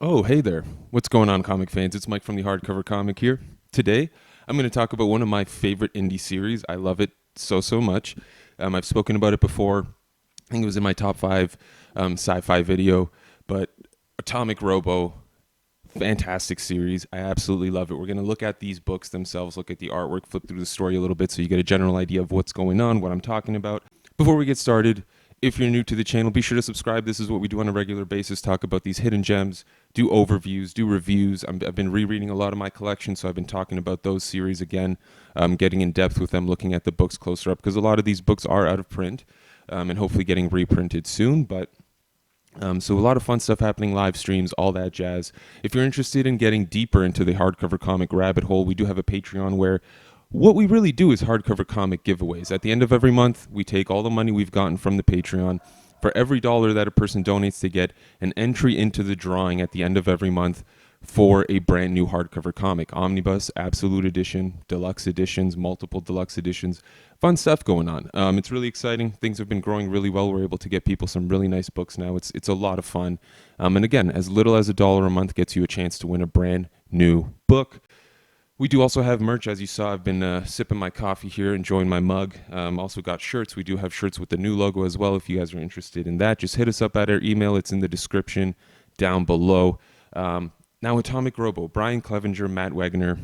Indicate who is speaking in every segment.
Speaker 1: Oh, hey there. What's going on, comic fans? It's Mike from the Hardcover Comic here. Today, I'm going to talk about one of my favorite indie series. I love it so much. I've spoken about it before. I think it was in my top five sci-fi video, but Atomic Robo, fantastic series. I absolutely love it. We're going to look at these books themselves, look at the artwork, flip through the story a little bit so you get a general idea of what's going on, what I'm talking about. Before we get started, if you're new to the channel, be sure to subscribe. This is what we do on a regular basis, talk about these hidden gems, do overviews, do reviews. I've been rereading a lot of my collection, so I've been talking about those series again, getting in depth with them, looking at the books closer up, because a lot of these books are out of print and hopefully getting reprinted soon, so a lot of fun stuff happening, live streams, all that jazz. If you're interested in getting deeper into the hardcover comic rabbit hole, we do have a Patreon where what we really do is hardcover comic giveaways. At the end of every month, we take all the money we've gotten from the Patreon. For every dollar that a person donates, they get an entry into the drawing at the end of every month for a brand new hardcover comic. Omnibus, Absolute Edition, Deluxe Editions, multiple Deluxe Editions. Fun stuff going on. It's really exciting. Things have been growing really well. We're able to get people some really nice books now. It's a lot of fun. And again, as little as $1 a month gets you a chance to win a brand new book. We do also have merch. As you saw, I've been sipping my coffee here, enjoying my mug. Also got shirts. We do have shirts with the new logo as well. If you guys are interested in that, just hit us up at our email. It's in the description down below. Now, Atomic Robo, Brian Clevenger, Matt Wagner,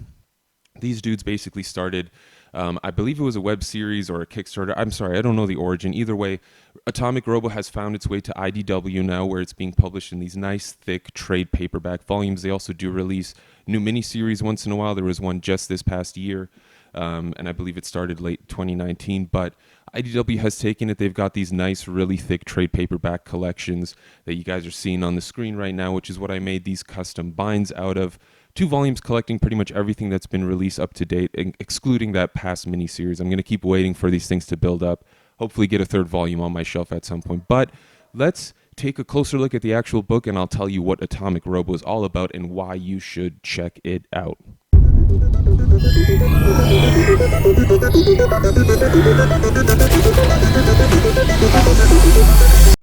Speaker 1: these dudes basically started, I believe it was a web series or a Kickstarter. I'm sorry, I don't know the origin. Either way, Atomic Robo has found its way to IDW now, where it's being published in these nice, thick trade paperback volumes. They also do release new miniseries once in a while. There was one just this past year, and I believe it started late 2019, but IDW has taken it. They've got these nice, really thick trade paperback collections that you guys are seeing on the screen right now, which is what I made these custom binds out of. 2 volumes collecting pretty much everything that's been released up to date, excluding that past miniseries. I'm going to keep waiting for these things to build up, hopefully get a 3rd volume on my shelf at some point. But let's take a closer look at the actual book, and I'll tell you what Atomic Robo is all about and why you should check it out.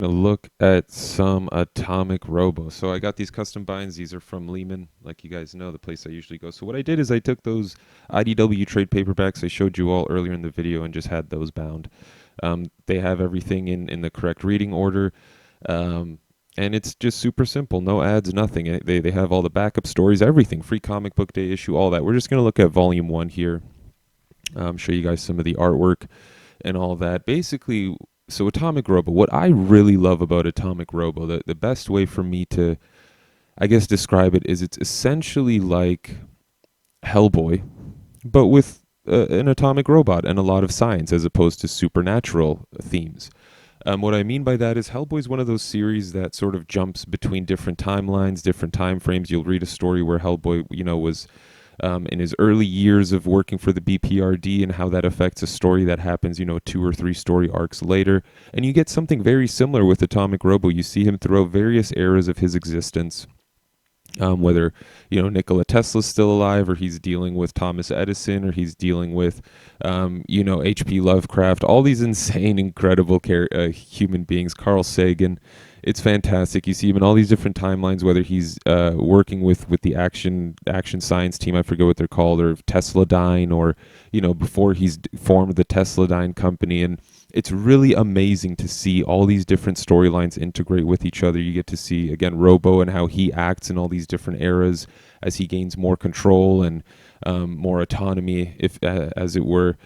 Speaker 1: A look at some Atomic Robo. So I got these custom binds. These are from Lehman, like you guys know, the place I usually go. So what I did is I took those IDW trade paperbacks I showed you all earlier in the video and just had those bound. They have everything in the correct reading order. And it's just super simple. No ads, nothing. They have all the backup stories, everything. Free comic book day issue, all that. We're just going to look at volume 1 here. Show you guys some of the artwork and all that. Basically, so Atomic Robo, what I really love about Atomic Robo, the best way for me to, I guess, describe it is it's essentially like Hellboy, but with an atomic robot and a lot of science as opposed to supernatural themes. What I mean by that is Hellboy is one of those series that sort of jumps between different timelines, different time frames. You'll read a story where Hellboy, was in his early years of working for the BPRD and how that affects a story that happens, 2 or 3 story arcs later. And you get something very similar with Atomic Robo. You see him throughout various eras of his existence. Whether Nikola Tesla's still alive, or he's dealing with Thomas Edison, or he's dealing with H.P. Lovecraft, all these insane, incredible human beings. Carl Sagan, it's fantastic. You see him in all these different timelines. Whether he's working with the action science team, I forget what they're called, or Tesladyne, or before he's formed the Tesladyne company. And it's really amazing to see all these different storylines integrate with each other. You get to see, again, Robo and how he acts in all these different eras as he gains more control and more autonomy, as it were,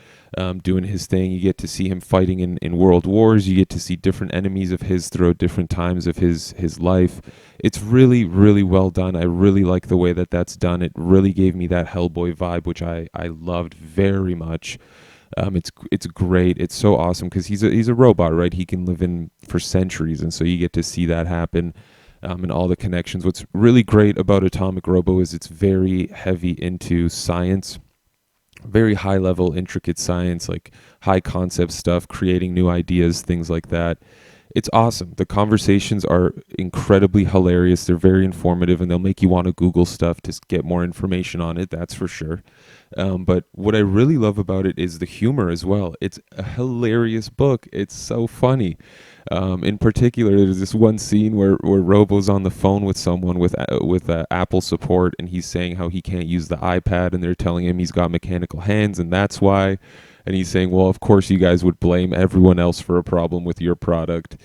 Speaker 1: doing his thing. You get to see him fighting in world wars. You get to see different enemies of his throughout different times of his life. It's really, really well done. I really like the way that that's done. It really gave me that Hellboy vibe, which I loved very much. It's great. It's so awesome because he's a robot, right? He can live in for centuries, and so you get to see that happen, and all the connections. What's really great about Atomic Robo is it's very heavy into science, very high level, intricate science, like high concept stuff, creating new ideas, things like that. It's awesome. The conversations are incredibly hilarious. They're very informative, and they'll make you want to Google stuff to get more information on it. That's for sure. But what I really love about it is the humor as well. It's a hilarious book. It's so funny. In particular, there's this one scene where Robo's on the phone with someone with Apple support, and he's saying how he can't use the iPad, and they're telling him he's got mechanical hands, and that's why. And he's saying, "Well, of course, you guys would blame everyone else for a problem with your product."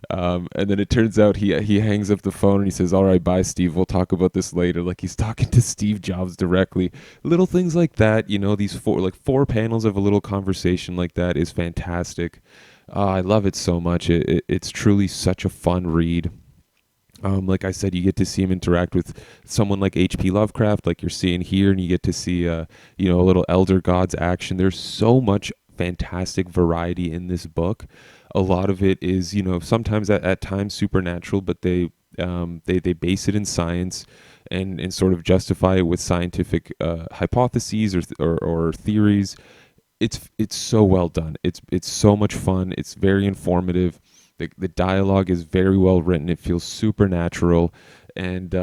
Speaker 1: And then it turns out he hangs up the phone and he says, "All right, bye, Steve. We'll talk about this later." Like he's talking to Steve Jobs directly. Little things like that, these four panels of a little conversation like that is fantastic. I love it so much. It's truly such a fun read. Like I said, you get to see him interact with someone like H.P. Lovecraft, like you're seeing here, and you get to see, a little Elder Gods action. There's so much fantastic variety in this book. A lot of it is, sometimes at times supernatural, but they base it in science and sort of justify it with scientific hypotheses or theories. It's so well done. It's so much fun. It's very informative. The dialogue is very well written. It feels supernatural, and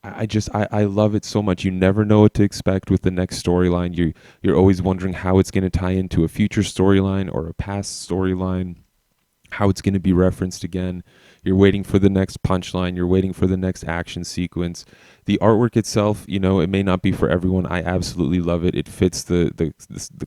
Speaker 1: I love it so much. You never know what to expect with the next storyline. You're always wondering how it's going to tie into a future storyline or a past storyline, how it's going to be referenced again. You're waiting for the next punchline. You're waiting for the next action sequence. The artwork itself, it may not be for everyone. I absolutely love it. It fits the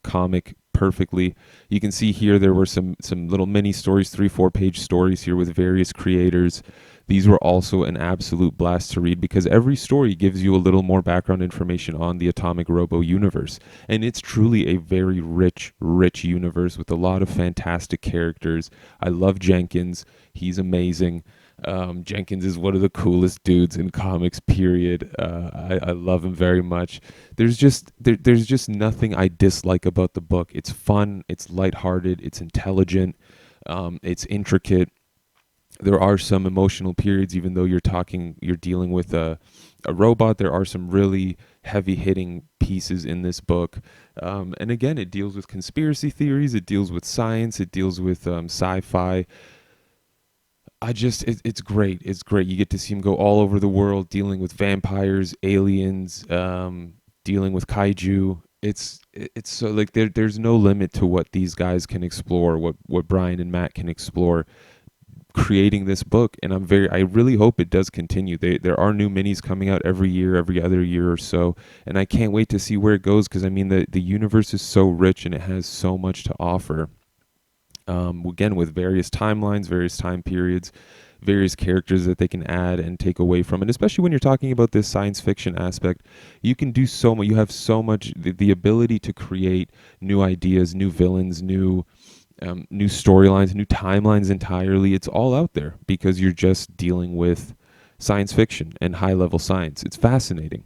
Speaker 1: comic perfectly. You can see here there were some little mini stories, 3-4 page stories here with various creators. These were also an absolute blast to read because every story gives you a little more background information on the Atomic Robo universe. And it's truly a very rich universe with a lot of fantastic characters. I love Jenkins. He's amazing. Jenkins is one of the coolest dudes in comics, period. I love him very much. There's just nothing I dislike about the book. It's fun, it's lighthearted, it's intelligent, it's intricate. There are some emotional periods, even though you're dealing with a robot. There are some really heavy hitting pieces in this book. And again, it deals with conspiracy theories, it deals with science, it deals with sci-fi. It's great. It's great. You get to see him go all over the world, dealing with vampires, aliens, dealing with kaiju. It's so like there's no limit to what these guys can explore, what Brian and Matt can explore creating this book. And I really hope it does continue. There are new minis coming out every year, every other year or so, and I can't wait to see where it goes because I mean the universe is so rich and it has so much to offer. Again, with various timelines, various time periods, various characters that they can add and take away from. And especially when you're talking about this science fiction aspect, you can do so much. You have so much, the ability to create new ideas, new villains, new storylines, new timelines entirely. It's all out there because you're just dealing with science fiction and high level science. It's fascinating.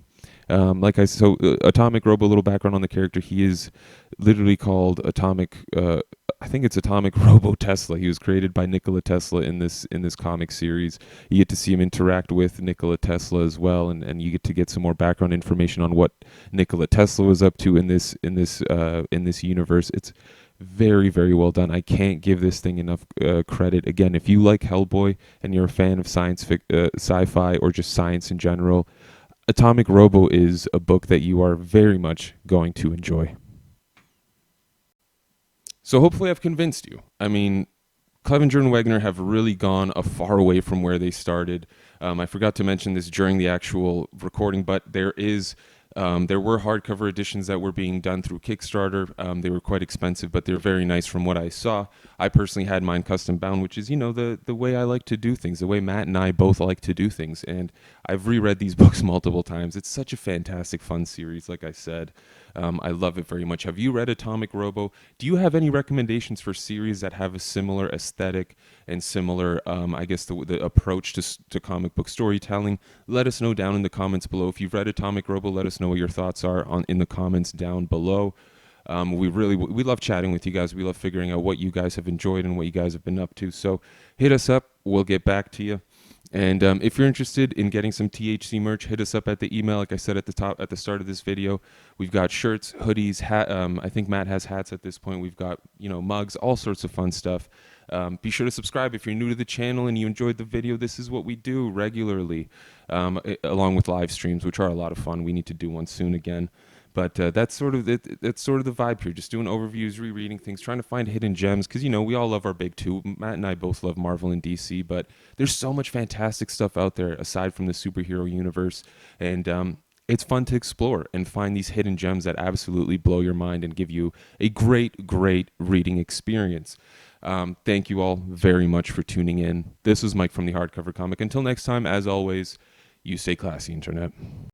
Speaker 1: Atomic Robo, a little background on the character. He is literally called Atomic. I think it's Atomic Robo Tesla. He was created by Nikola Tesla in this comic series. You get to see him interact with Nikola Tesla as well, and you get some more background information on what Nikola Tesla was up to in this universe. It's very, very well done. I can't give this thing enough credit. Again, if you like Hellboy and you're a fan of sci-fi or just science in general, Atomic Robo is a book that you are very much going to enjoy. So hopefully I've convinced you. I mean, Clevenger and Wagner have really gone a far away from where they started. I forgot to mention this during the actual recording, but there were hardcover editions that were being done through Kickstarter. They were quite expensive, but they're very nice from what I saw. I personally had mine custom bound, which is, the way I like to do things, the way Matt and I both like to do things. And I've reread these books multiple times. It's such a fantastic, fun series, like I said. I love it very much. Have you read Atomic Robo? Do you have any recommendations for series that have a similar aesthetic and similar, the approach to comic book storytelling? Let us know down in the comments below. If you've read Atomic Robo, let us know what your thoughts are in the comments down below. We love chatting with you guys. We love figuring out what you guys have enjoyed and what you guys have been up to. So hit us up. We'll get back to you. And if you're interested in getting some THC merch, hit us up at the email. Like I said at the start of this video, we've got shirts, hoodies, hat. I think Matt has hats at this point. We've got mugs, all sorts of fun stuff. Be sure to subscribe if you're new to the channel and you enjoyed the video. This is what we do regularly, along with live streams, which are a lot of fun. We need to do one soon again. But that's sort of that's sort of the vibe here. Just doing overviews, rereading things, trying to find hidden gems. Because we all love our big two. Matt and I both love Marvel and DC, but there's so much fantastic stuff out there aside from the superhero universe, and it's fun to explore and find these hidden gems that absolutely blow your mind and give you a great, great reading experience. Thank you all very much for tuning in. This was Mike from the Hardcover Comic. Until next time, as always, you stay classy, Internet.